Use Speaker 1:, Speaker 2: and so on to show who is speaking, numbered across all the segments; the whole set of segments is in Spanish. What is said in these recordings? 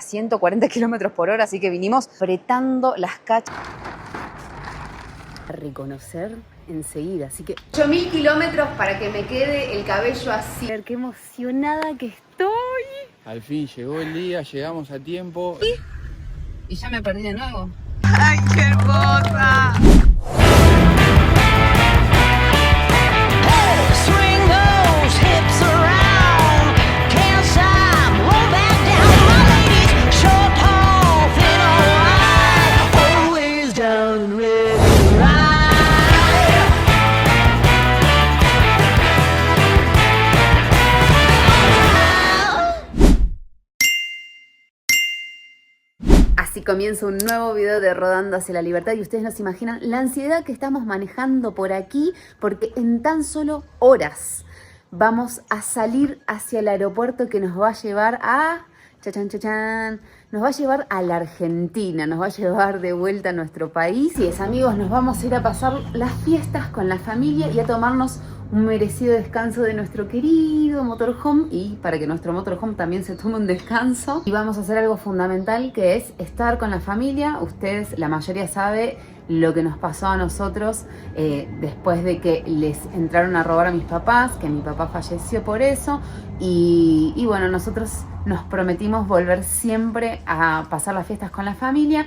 Speaker 1: 140 kilómetros por hora, así que vinimos apretando las cachas. A reconocer enseguida, así que 8000 kilómetros para que me quede el cabello así. A ver qué emocionada que estoy.
Speaker 2: Al fin llegó el día, llegamos a tiempo.
Speaker 1: Y ya me perdí de nuevo.
Speaker 3: ¡Ay, qué hermosa!
Speaker 4: Swing those hips around, can't stop, roll back down, my ladies, short, tall, thin or wide, always down and ready to ride.
Speaker 1: Así comienza un nuevo video de Rodando hacia la Libertad y ustedes no se imaginan la ansiedad que estamos manejando por aquí porque en tan solo horas vamos a salir hacia el aeropuerto que nos va a llevar a... Chachán, chachán, nos va a llevar a la Argentina, nos va a llevar de vuelta a nuestro país. Y es, amigos, nos vamos a ir a pasar las fiestas con la familia y a tomarnos un merecido descanso de nuestro querido motorhome y para que nuestro motorhome también se tome un descanso. Y vamos a hacer algo fundamental que es estar con la familia. Ustedes, la mayoría sabe lo que nos pasó a nosotros después de que les entraron a robar a mis papás, que mi papá falleció por eso. Y bueno, nosotros nos prometimos volver siempre a pasar las fiestas con la familia.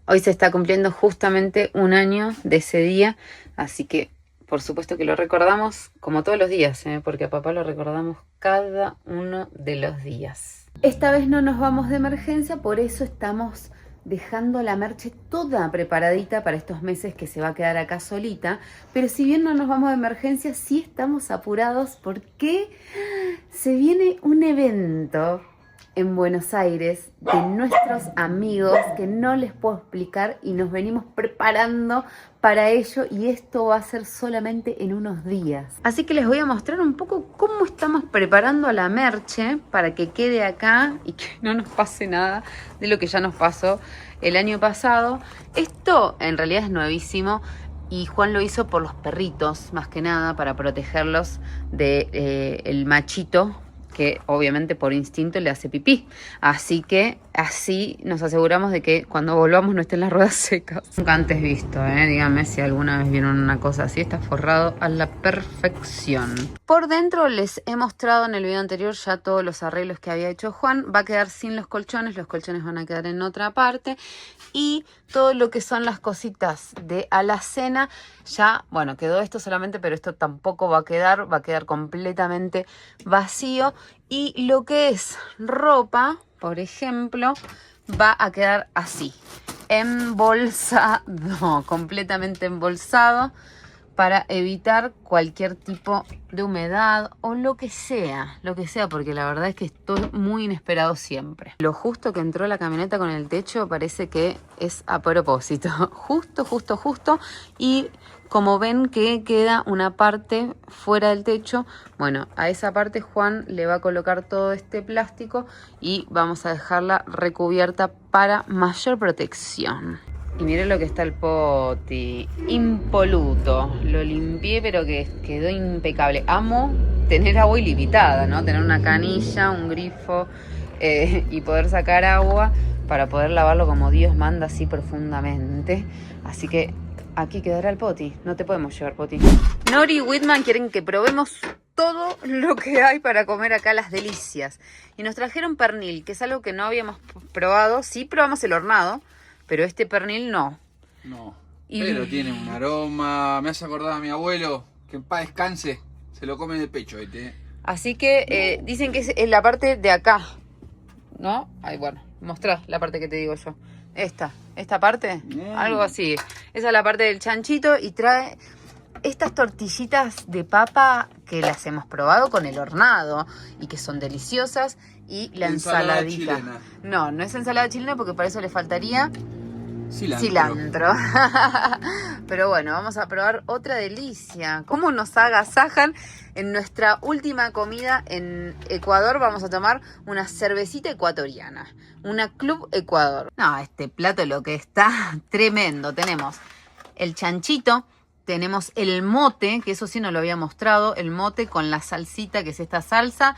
Speaker 1: Hoy se está cumpliendo justamente un año de ese día, así que por supuesto que lo recordamos como todos los días, porque a papá lo recordamos cada uno de los días. Esta vez no nos vamos de emergencia, por eso estamos dejando la Merche toda preparadita para estos meses que se va a quedar acá solita. Pero si bien no nos vamos de emergencia, sí estamos apurados porque se viene un evento en Buenos Aires de nuestros amigos que no les puedo explicar y nos venimos preparando para ello y esto va a ser solamente en unos días. Así que les voy a mostrar un poco cómo estamos preparando a la Merche para que quede acá y que no nos pase nada de lo que ya nos pasó el año pasado. Esto en realidad es nuevísimo y Juan lo hizo por los perritos, más que nada para protegerlos de el machito, que obviamente por instinto le hace pipí. Así que así nos aseguramos de que cuando volvamos no estén las ruedas secas. Nunca antes visto, díganme si alguna vez vieron una cosa así. Está forrado a la perfección. Por dentro les he mostrado en el video anterior ya todos los arreglos que había hecho Juan. Va a quedar sin los colchones van a quedar en otra parte. Y todo lo que son las cositas de alacena, ya, bueno, quedó esto solamente, pero esto tampoco va a quedar completamente vacío. Y lo que es ropa, por ejemplo, va a quedar así, embolsado, completamente embolsado, para evitar cualquier tipo de humedad o lo que sea, porque la verdad es que estoy muy inesperado siempre. Lo justo que entró la camioneta con el techo parece que es a propósito, justo, y como ven que queda una parte fuera del techo, bueno, a esa parte Juan le va a colocar todo este plástico y vamos a dejarla recubierta para mayor protección. Y miren lo que está el poti, impoluto, lo limpié pero que quedó impecable. Amo tener agua ilimitada, ¿no? Tener una canilla, un grifo y poder sacar agua para poder lavarlo como Dios manda, así profundamente. Así que aquí quedará el poti, no te podemos llevar poti. Nori y Whitman quieren que probemos todo lo que hay para comer acá, las delicias. Y nos trajeron pernil, que es algo que no habíamos probado. Sí probamos el hornado, pero este pernil no.
Speaker 2: No, pero tiene un aroma. Me hace acordar a mi abuelo, que en paz descanse, se lo come de pecho este.
Speaker 1: Así que dicen que es la parte de acá, ¿no? Ay, bueno, mostrá la parte que te digo yo. Esta parte, algo así. Esa es la parte del chanchito y trae estas tortillitas de papa que las hemos probado con el hornado y que son deliciosas. Y la ensaladita. Chilena. No es ensalada chilena porque para eso le faltaría cilantro. Pero bueno, vamos a probar otra delicia. ¿Cómo nos agasajan? En nuestra última comida en Ecuador vamos a tomar una cervecita ecuatoriana. Una Club Ecuador. No, este plato lo que está tremendo. Tenemos el chanchito, tenemos el mote, que eso sí no lo había mostrado. El mote con la salsita, que es esta salsa.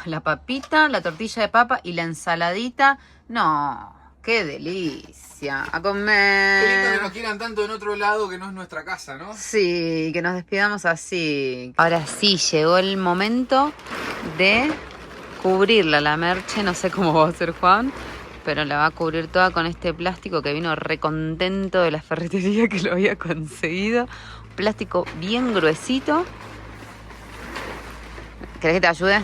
Speaker 1: la papita, la tortilla de papa y la ensaladita. No, qué delicia. A
Speaker 2: Qué lindo
Speaker 1: comer.
Speaker 2: que nos quieran tanto en otro lado que no es nuestra casa, ¿no?
Speaker 1: Sí, que nos despidamos así. Ahora sí, llegó el momento de cubrirla la merche. No sé cómo va a ser Juan, pero la va a cubrir toda con este plástico que vino recontento de la ferretería que lo había conseguido. Un plástico bien gruesito. ¿Querés que te ayude?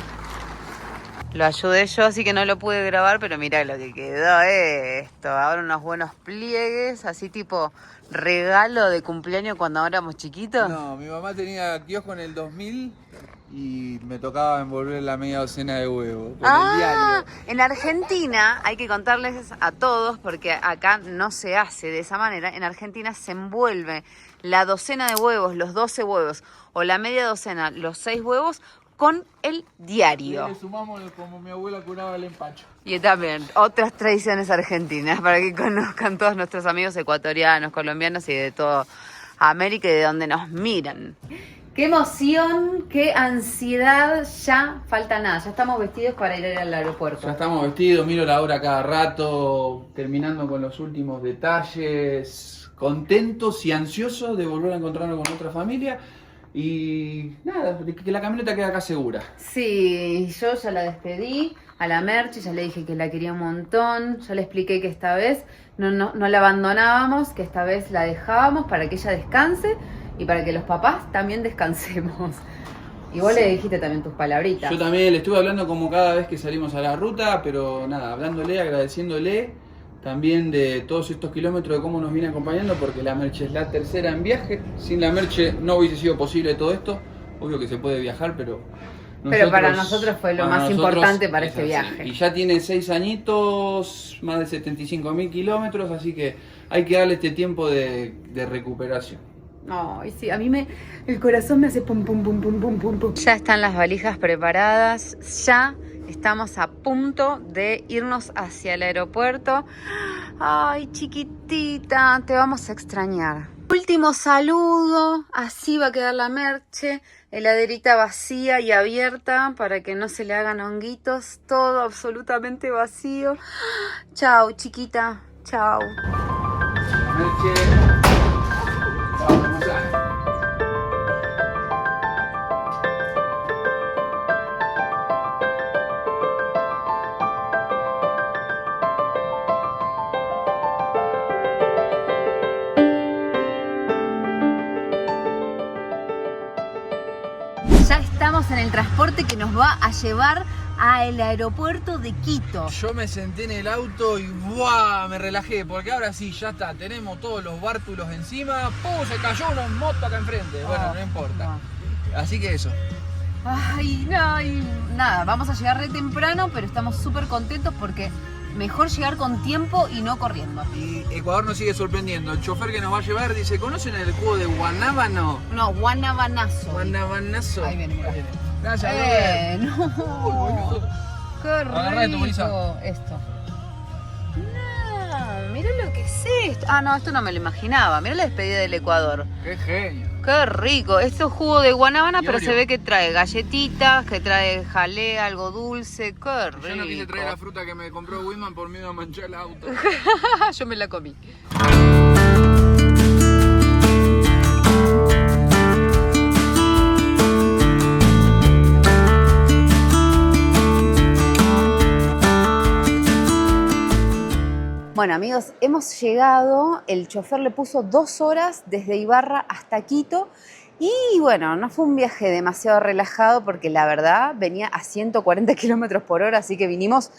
Speaker 1: Lo ayudé yo, así que no lo pude grabar, pero mirá lo que quedó esto. Ahora unos buenos pliegues, así tipo regalo de cumpleaños cuando éramos chiquitos.
Speaker 2: No, mi mamá tenía kiosco en el 2000 y me tocaba envolver la media docena de huevos con el diario.
Speaker 1: En Argentina hay que contarles a todos, porque acá no se hace de esa manera. En Argentina se envuelve la docena de huevos, los 12 huevos, o la media docena, los 6 huevos, con el
Speaker 2: Y
Speaker 1: diario.
Speaker 2: le sumamos como mi abuela curaba el empacho.
Speaker 1: Y también otras tradiciones argentinas para que conozcan todos nuestros amigos ecuatorianos, colombianos y de toda América y de donde nos miran. Qué emoción, qué ansiedad, ya falta nada, ya estamos vestidos para ir al aeropuerto.
Speaker 2: Ya estamos vestidos, miro la hora cada rato, terminando con los últimos detalles, contentos y ansiosos de volver a encontrarnos con otra familia. Y nada, que la camioneta queda acá segura.
Speaker 1: Sí, yo ya la despedí a la Merche, ya le dije que la quería un montón, ya le expliqué que esta vez no la abandonábamos, que esta vez la dejábamos para que ella descanse y para que los papás también descansemos. Y vos le dijiste también tus palabritas.
Speaker 2: Yo también le estuve hablando como cada vez que salimos a la ruta, pero nada, hablándole, agradeciéndole también de todos estos kilómetros de cómo nos viene acompañando, porque la Merche es la tercera en viaje. Sin la Merche no hubiese sido posible todo esto. Obvio que se puede viajar, pero
Speaker 1: para nosotros fue lo más importante para este viaje.
Speaker 2: Y ya tiene 6 añitos, más de 75.000 kilómetros, así que hay que darle este tiempo de recuperación.
Speaker 1: Ay, sí, a mí el corazón me hace pum, pum, pum, pum, pum, pum, pum. Ya están las valijas preparadas, ya estamos a punto de irnos hacia el aeropuerto. Ay, chiquitita, te vamos a extrañar. Último saludo, así va a quedar la Merche, heladerita vacía y abierta para que no se le hagan honguitos, todo absolutamente vacío. Chao, chiquita, chao.
Speaker 2: Merche, vamos a...
Speaker 1: Ya estamos en el transporte que nos va a llevar al aeropuerto de Quito.
Speaker 2: Yo me senté en el auto y ¡buah! Me relajé, porque ahora sí, ya está, tenemos todos los bártulos encima. ¡Pum! Se cayó una moto acá enfrente. Bueno, no importa. Así que eso.
Speaker 1: Ay, no, y nada, vamos a llegar re temprano, pero estamos súper contentos porque mejor llegar con tiempo y no corriendo.
Speaker 2: Y Ecuador nos sigue sorprendiendo. El chofer que nos va a llevar dice, ¿conocen el juego de Guanábano?
Speaker 1: No, guanabanazo.
Speaker 2: Guanabanazo.
Speaker 1: Ahí viene, mira.
Speaker 2: Gracias, Robert.
Speaker 1: No. Qué
Speaker 2: Agarrá esto, Melissa.
Speaker 1: rico esto. No, mira lo que es esto. Ah, no, esto no me lo imaginaba. Mira la despedida del Ecuador.
Speaker 2: Qué genio.
Speaker 1: Qué rico. Esto es jugo de guanábana,
Speaker 2: Y
Speaker 1: pero
Speaker 2: Oreo.
Speaker 1: se ve que trae galletitas, que trae jalea, algo dulce. Qué rico.
Speaker 2: Yo no quise traer la fruta que me compró Wiman por miedo a manchar el auto.
Speaker 1: Yo me la comí. Bueno amigos, hemos llegado, el chofer le puso 2 horas desde Ibarra hasta Quito y bueno, no fue un viaje demasiado relajado porque la verdad venía a 140 kilómetros por hora, así que vinimos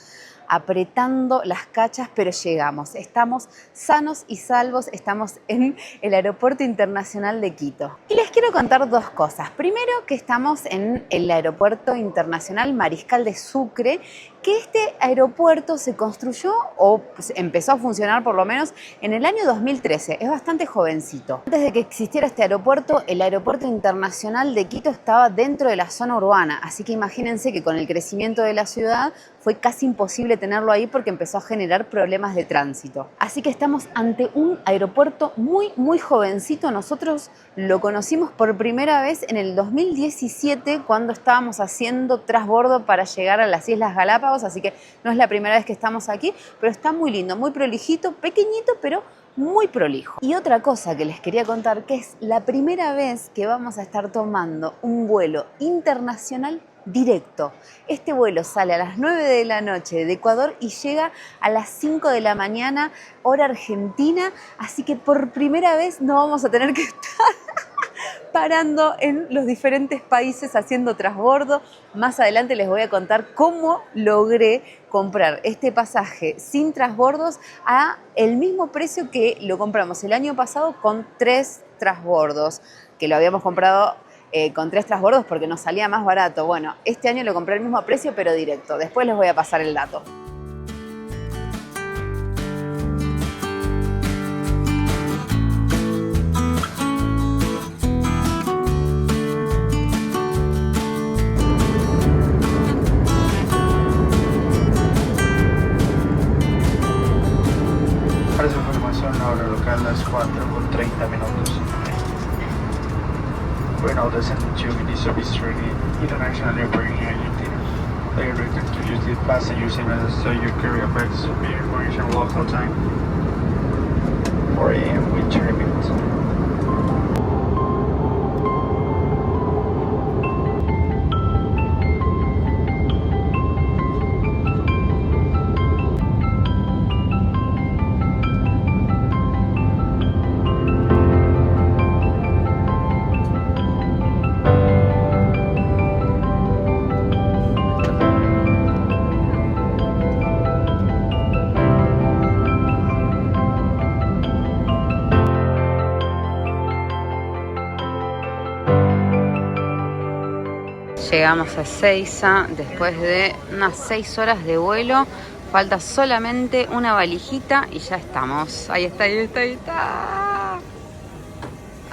Speaker 1: apretando las cachas, pero llegamos. Estamos sanos y salvos, estamos en el Aeropuerto Internacional de Quito. Y les quiero contar 2 cosas. Primero, que estamos en el Aeropuerto Internacional Mariscal de Sucre, que este aeropuerto se construyó o empezó a funcionar por lo menos en el año 2013. Es bastante jovencito. Antes de que existiera este aeropuerto, el Aeropuerto Internacional de Quito estaba dentro de la zona urbana. Así que imagínense que con el crecimiento de la ciudad fue casi imposible imposible tenerlo ahí porque empezó a generar problemas de tránsito. Así que estamos ante un aeropuerto muy jovencito. Nosotros lo conocimos por primera vez en el 2017 cuando estábamos haciendo transbordo para llegar a las Islas Galápagos, así que no es la primera vez que estamos aquí, pero está muy lindo, muy prolijito, pequeñito, pero muy prolijo. Y otra cosa que les quería contar, que es la primera vez que vamos a estar tomando un vuelo internacional directo. Este vuelo sale a las 9 de la noche de Ecuador y llega a las 5 de la mañana, hora argentina, así que por primera vez no vamos a tener que estar parando en los diferentes países haciendo transbordo. Más adelante les voy a contar cómo logré comprar este pasaje sin transbordos a el mismo precio que lo compramos el año pasado con 3 transbordos, que lo habíamos comprado con 3 transbordos porque nos salía más barato. Bueno, este año lo compré al mismo precio pero directo. Después les voy a pasar el dato.
Speaker 5: Para su información, la hora local las 4:30. We're now descending to Vinicio Bistrini International Airport in Argentina. They are required to use the passengers in order so you carry a bags of beer information local time 4 a.m. with 30 minutes.
Speaker 1: Llegamos a Ezeiza después de unas 6 horas de vuelo. Falta solamente una valijita y ya estamos. Ahí está.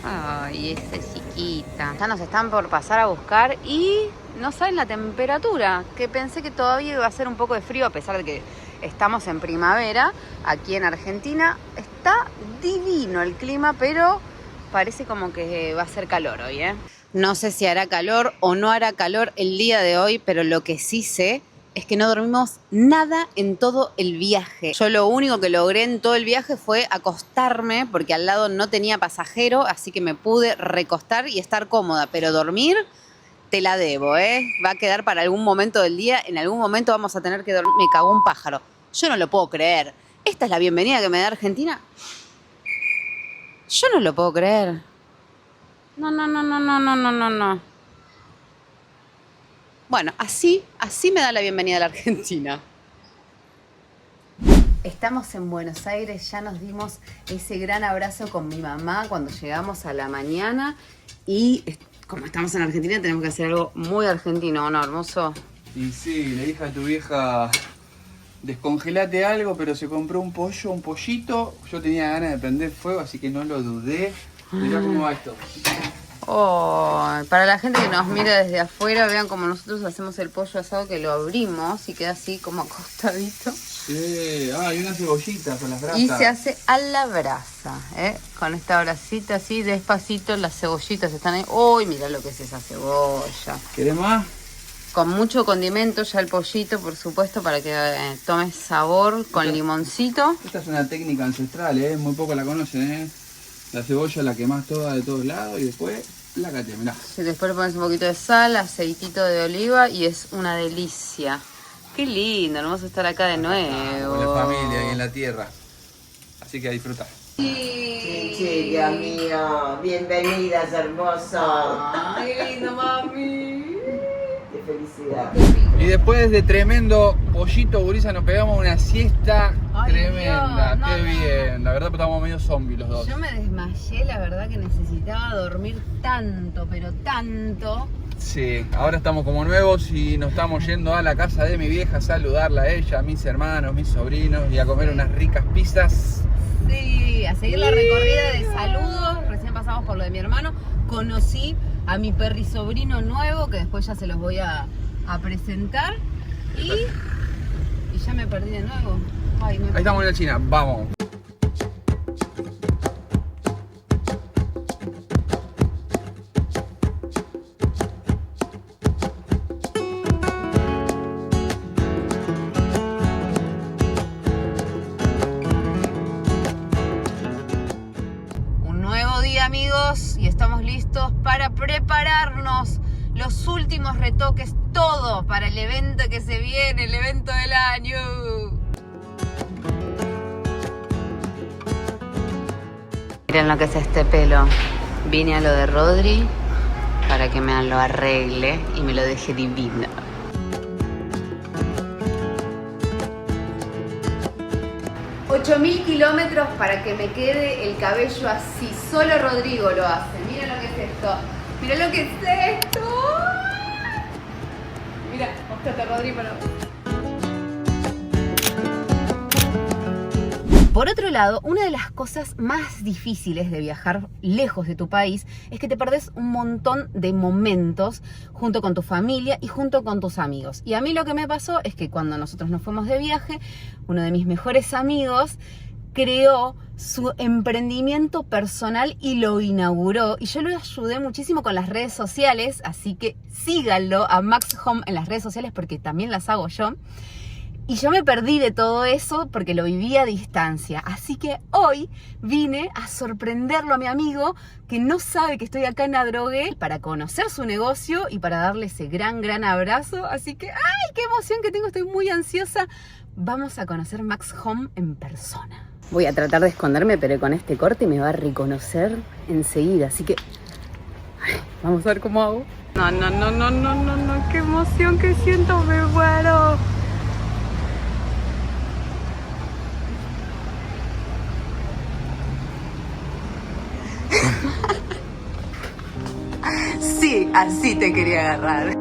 Speaker 1: Ay, esa chiquita. Ya nos están por pasar a buscar y no saben la temperatura, que pensé que todavía iba a ser un poco de frío a pesar de que estamos en primavera. Aquí en Argentina está divino el clima, pero parece como que va a ser calor hoy, ¿eh? No sé si hará calor o no hará calor el día de hoy, pero lo que sí sé es que no dormimos nada en todo el viaje. Yo lo único que logré en todo el viaje fue acostarme, porque al lado no tenía pasajero, así que me pude recostar y estar cómoda, pero dormir te la debo, ¿eh? Va a quedar para algún momento del día, en algún momento vamos a tener que dormir. Me cagó un pájaro. Yo no lo puedo creer. ¿Esta es la bienvenida que me da Argentina? Yo no lo puedo creer. No. Bueno, así me da la bienvenida a la Argentina. Estamos en Buenos Aires, ya nos dimos ese gran abrazo con mi mamá cuando llegamos a la mañana y como estamos en Argentina tenemos que hacer algo muy argentino, ¿no, hermoso?
Speaker 2: Y sí, le dije a tu vieja, descongelate algo, pero se compró un pollito. Yo tenía ganas de prender fuego, así que no lo dudé. Mirá cómo va esto.
Speaker 1: Oh, para la gente que nos mira desde afuera, vean como nosotros hacemos el pollo asado, que lo abrimos y queda así como acostadito.
Speaker 2: Sí, y unas cebollitas con las brasas.
Speaker 1: Y se hace a la brasa, ¿eh? Con esta brasita así, despacito, las cebollitas están ahí. Uy, mirá lo que es esa cebolla.
Speaker 2: ¿Querés más?
Speaker 1: Con mucho condimento, ya el pollito, por supuesto, para que tome sabor, con limoncito.
Speaker 2: Esta es una técnica ancestral, muy poco la conocen, La cebolla la quemás toda de todos lados y después plácate, mirá.
Speaker 1: Sí, después le pones un poquito de sal, aceitito de oliva y es una delicia. Qué lindo, hermoso estar acá de nuevo.
Speaker 2: Con la familia y en la tierra. Así que a disfrutar.
Speaker 6: Chinchilla mía, bienvenidas hermosas.
Speaker 1: Ay, qué lindo, mami.
Speaker 6: Qué felicidad.
Speaker 2: Y después de tremendo pollito, gurisa, nos pegamos una siesta.
Speaker 1: Ay,
Speaker 2: tremenda.
Speaker 1: Dios,
Speaker 2: Qué bien. La verdad que estábamos medio zombies los dos.
Speaker 1: Yo me desmayé, la verdad que necesitaba dormir tanto, pero tanto.
Speaker 2: Sí, ahora estamos como nuevos y nos estamos yendo a la casa de mi vieja a saludarla a ella, a mis hermanos, mis sobrinos y a comer unas ricas pizzas.
Speaker 1: Sí, a seguir la recorrida de saludos. Recién pasamos por lo de mi hermano. Conocí a mi perri sobrino nuevo, que después ya se los voy a presentar. Y Ya me perdí de nuevo. Ay,
Speaker 2: Ahí estamos en la China, vamos.
Speaker 1: Un nuevo día, amigos, y estamos listos para prepararnos los últimos retoques, todo para el evento que se viene, el evento del año. Miren lo que es este pelo. Vine a lo de Rodri para que me lo arregle y me lo deje divino. $8.000 kilómetros para que me quede el cabello así. Solo Rodrigo lo hace. Miren lo que es esto. Miren lo que es esto. Mira, mostrate, Rodrigo. Por otro lado, una de las cosas más difíciles de viajar lejos de tu país es que te perdés un montón de momentos junto con tu familia y junto con tus amigos. Y a mí lo que me pasó es que cuando nosotros nos fuimos de viaje, uno de mis mejores amigos creó su emprendimiento personal y lo inauguró. Y yo lo ayudé muchísimo con las redes sociales, así que síganlo a Max Home en las redes sociales porque también las hago yo. Y yo me perdí de todo eso porque lo viví a distancia. Así que hoy vine a sorprenderlo a mi amigo que no sabe que estoy acá en Adrogué para conocer su negocio y para darle ese gran abrazo. Así que, ¡ay, qué emoción que tengo! Estoy muy ansiosa. Vamos a conocer Max Home en persona. Voy a tratar de esconderme, pero con este corte me va a reconocer enseguida. Así que, ay, vamos a ver cómo hago. No, qué emoción que siento, me muero. Sí, así te quería agarrar.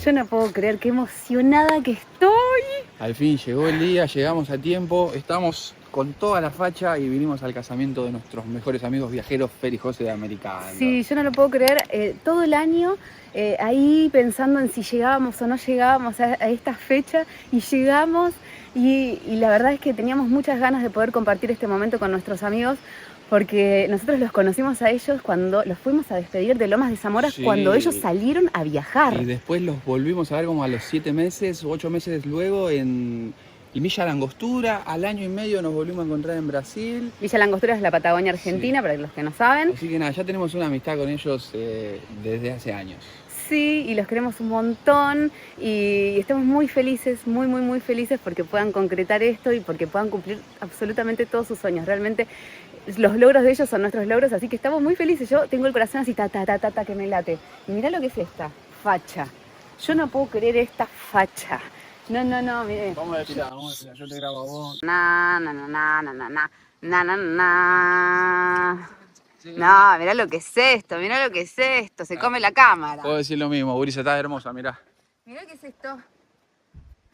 Speaker 1: Yo no puedo creer qué emocionada que estoy.
Speaker 2: Al fin llegó el día, llegamos a tiempo, estamos con toda la facha y vinimos al casamiento de nuestros mejores amigos viajeros, Fer y José de Americano.
Speaker 1: Sí, yo no lo puedo creer. Todo el año ahí pensando en si llegábamos o no llegábamos a esta fecha y llegamos y la verdad es que teníamos muchas ganas de poder compartir este momento con nuestros amigos porque nosotros los conocimos a ellos cuando los fuimos a despedir de Lomas de Zamora,
Speaker 2: Sí.
Speaker 1: cuando ellos salieron a viajar.
Speaker 2: Y después los volvimos a ver como a los 7 meses, 8 meses luego en Villa Langostura. Al año y medio nos volvimos a encontrar en Brasil.
Speaker 1: Villa Langostura es la Patagonia Argentina, para los que no saben.
Speaker 2: Así que nada, ya tenemos una amistad con ellos desde hace años.
Speaker 1: Sí, y los queremos un montón y estamos muy felices, muy felices porque puedan concretar esto y porque puedan cumplir absolutamente todos sus sueños. Realmente los logros de ellos son nuestros logros, así que estamos muy felices. Yo tengo el corazón así, que me late. Y mirá lo que es esta facha. Yo no puedo creer esta facha. No, mire.
Speaker 2: Vamos a desfilar, yo te grabo a vos.
Speaker 1: No, mirá lo que es esto, se come la cámara.
Speaker 2: Puedo decir lo mismo, Gurisa, estás hermosa, mirá.
Speaker 1: Mirá qué es esto.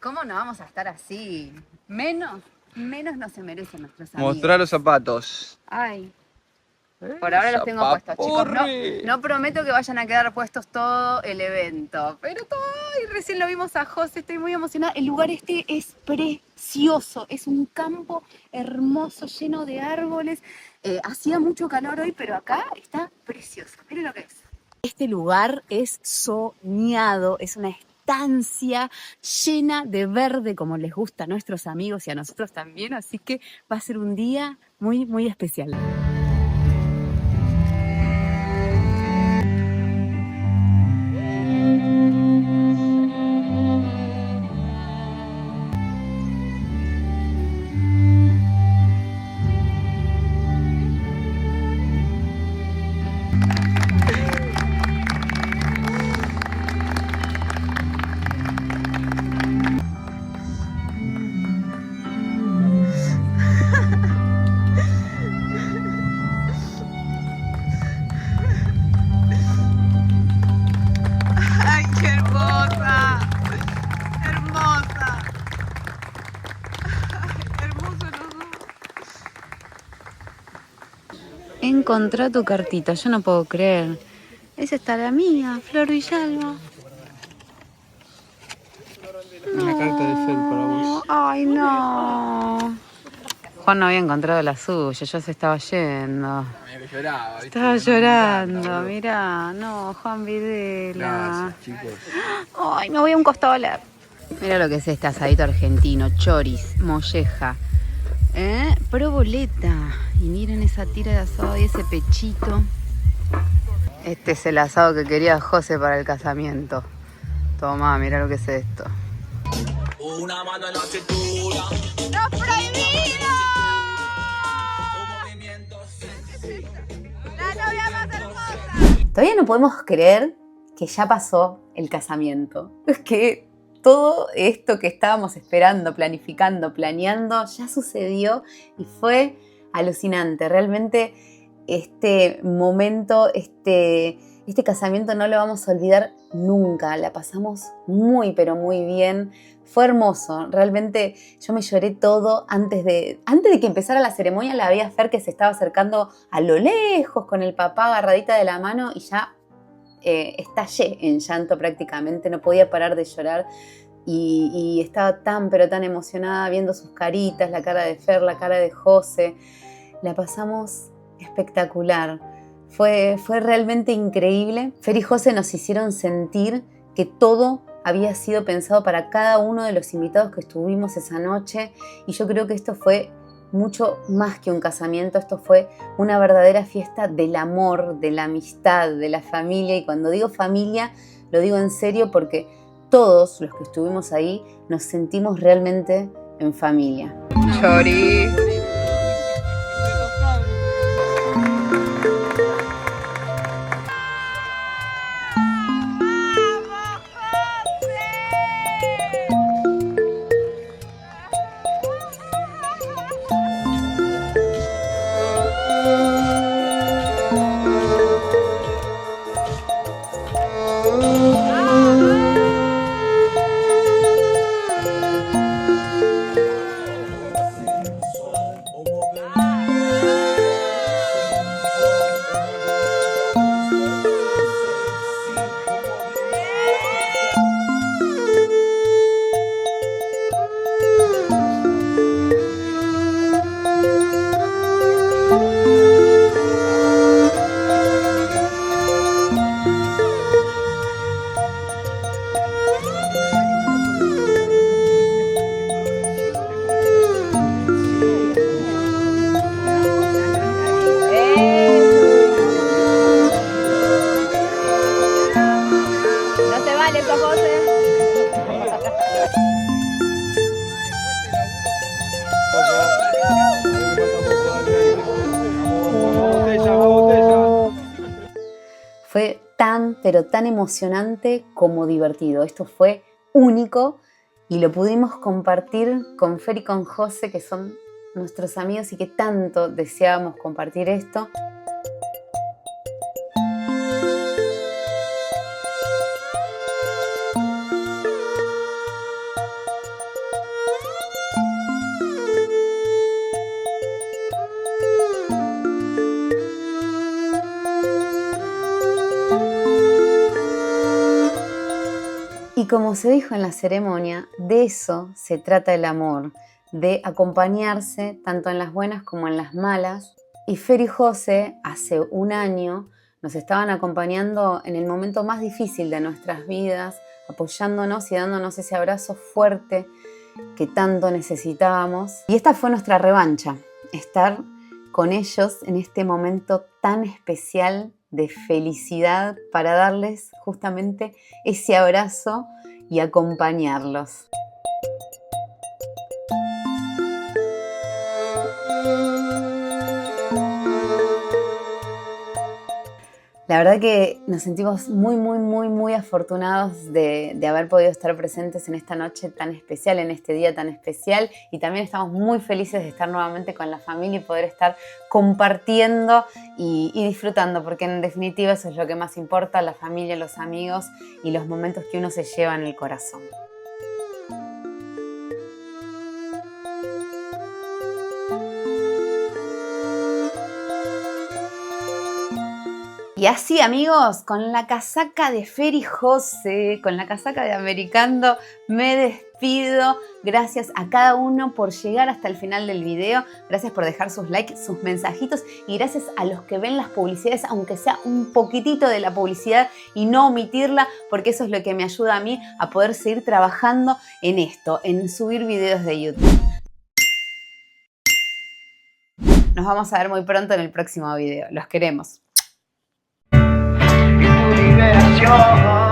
Speaker 1: ¿Cómo no vamos a estar así? Menos no se merecen nuestros amigos.
Speaker 2: Mostrar los zapatos.
Speaker 1: Ay. Por ahora los tengo puestos, chicos. No prometo que vayan a quedar puestos todo el evento. Pero recién lo vimos a José, estoy muy emocionada. El lugar este es precioso. Es un campo hermoso, lleno de árboles. Hacía mucho calor hoy, pero acá está precioso. Miren lo que es. Este lugar es soñado, es una estancia llena de verde, como les gusta a nuestros amigos y a nosotros también. Así que va a ser un día muy especial. Encontró tu cartita, yo no puedo creer. Esa está la mía, Flor Villalba.
Speaker 2: Una carta de Fer para vos.
Speaker 1: Ay, no. Juan no había encontrado la suya, ya se estaba yendo.
Speaker 2: Mira que lloraba, ¿viste?
Speaker 1: Estaba llorando, mirá. No, Juan Videla.
Speaker 2: Gracias, chicos.
Speaker 1: Ay, me voy a un costado a leer. Mira lo que es este asadito argentino, choris, molleja, proboleta. Y miren esa tira de asado y ese pechito. Este es el asado que quería José para el casamiento. Toma, mira lo que es esto.
Speaker 4: Una mano en la cintura.
Speaker 3: ¡No prohibido! La novia más hermosa.
Speaker 1: Todavía no podemos creer que ya pasó el casamiento. Es que todo esto que estábamos esperando, planificando, planeando, ya sucedió y fue alucinante. Realmente este momento, este casamiento no lo vamos a olvidar nunca. La pasamos muy, pero muy bien. Fue hermoso. Realmente yo me lloré todo antes de que empezara la ceremonia. La vi a Fer que se estaba acercando a lo lejos con el papá agarradita de la mano y ya estallé en llanto prácticamente. No podía parar de llorar. Y estaba tan, pero tan emocionada viendo sus caritas, la cara de Fer, la cara de José. La pasamos espectacular. Fue realmente increíble. Fer y José nos hicieron sentir que todo había sido pensado para cada uno de los invitados que estuvimos esa noche. Y yo creo que esto fue mucho más que un casamiento. Esto fue una verdadera fiesta del amor, de la amistad, de la familia. Y cuando digo familia, lo digo en serio porque todos los que estuvimos ahí nos sentimos realmente en familia.
Speaker 3: Chori.
Speaker 1: No se vale eso, José. Fue tan, pero tan emocionante como divertido. Esto fue único y lo pudimos compartir con Fer y con José, que son nuestros amigos y que tanto deseábamos compartir esto. Y como se dijo en la ceremonia, de eso se trata el amor, de acompañarse tanto en las buenas como en las malas. Y Fer y José hace un año nos estaban acompañando en el momento más difícil de nuestras vidas, apoyándonos y dándonos ese abrazo fuerte que tanto necesitábamos. Y esta fue nuestra revancha, estar con ellos en este momento tan especial de felicidad para darles justamente ese abrazo y acompañarlos. La verdad que nos sentimos muy afortunados de haber podido estar presentes en esta noche tan especial, en este día tan especial, y también estamos muy felices de estar nuevamente con la familia y poder estar compartiendo y disfrutando, porque en definitiva eso es lo que más importa, la familia, los amigos y los momentos que uno se lleva en el corazón. Y así, amigos, con la casaca de Feri José, con la casaca de Americando, me despido. Gracias a cada uno por llegar hasta el final del video. Gracias por dejar sus likes, sus mensajitos. Y gracias a los que ven las publicidades, aunque sea un poquitito de la publicidad y no omitirla, porque eso es lo que me ayuda a mí a poder seguir trabajando en esto, en subir videos de YouTube. Nos vamos a ver muy pronto en el próximo video. Los queremos.
Speaker 4: liberación.